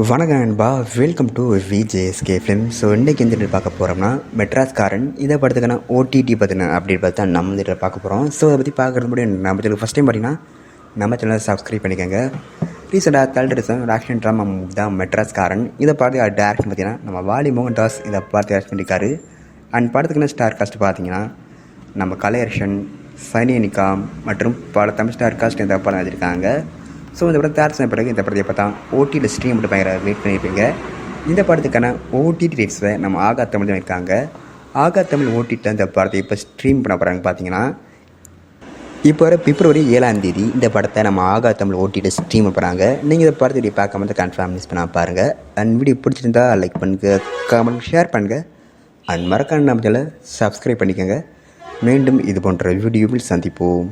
வணக்கம் நண்பா, welcome to VJSK film. So இன்றைக்கி எந்த பார்க்க போகிறோம்னா மெட்ராஸ்காரன் இதை படத்துக்கான ஓடிடி பார்த்தினா அப்படின்னு பார்த்தா நம்ம இந்த பார்க்க போகிறோம். ஸோ அதை பற்றி பார்க்குறது முடியும் நம்ம சேனல் ஃபஸ்ட் டைம் பார்த்தீங்கன்னா நம்ம சேனலை சப்ஸ்கிரைப் பண்ணிக்கோங்க. ரீசெண்டாக தேர்ட் ஆக்ஷன் ட்ராமா தான் மெட்ராஸ்காரன். இதை பார்த்து டேரக்ஷன் பார்த்தீங்கன்னா நம்ம வாலி மோகன் தாஸ் இதை பார்த்து டேரக்ட் பண்ணியிருக்காரு. அண்ட் படத்துக்குன்னு ஸ்டார் காஸ்ட் பார்த்தீங்கன்னா நம்ம கலையரசன், சனி அனிகா மற்றும் பல தமிழ் ஸ்டார் காஸ்ட் இந்த படம் வச்சுருக்காங்க. ஸோ இந்த படம் தயார் செய்ய பிறகு இந்த படத்தை பார்த்தா ஓடிடி ஸ்ட்ரீம் மட்டும் பயங்கர வெயிட் பண்ணியிருப்பீங்க. இந்த படத்துக்கான ஓடிடி ரேட்ஸை நம்ம ஆகா தமிழ் தான் இருக்காங்க. ஆகா தமிழ் ஓடிடி இந்த படத்தை இப்போ ஸ்ட்ரீம் பண்ண போகிறாங்க. பார்த்தீங்கன்னா இப்போ வர பிப்ரவரி 7ஆம் தேதி இந்த படத்தை நம்ம ஆகா தமிழ் ஓடிடி ஸ்ட்ரீம் பண்ணுறாங்க. நீங்கள் இந்த படத்தை இப்படி பார்க்காம வந்து கன்ஃபார்ம் மிஸ் பண்ணால் பாருங்கள். அண்ட் வீடியோ பிடிச்சிருந்தா லைக் பண்ணுங்கள், கமெண்ட் ஷேர் பண்ணுங்கள். அண்ட் மறக்காம நம்ம சேனலை சப்ஸ்கிரைப் பண்ணிக்கோங்க. மீண்டும் இது போன்ற வீடியோவில் சந்திப்போம்.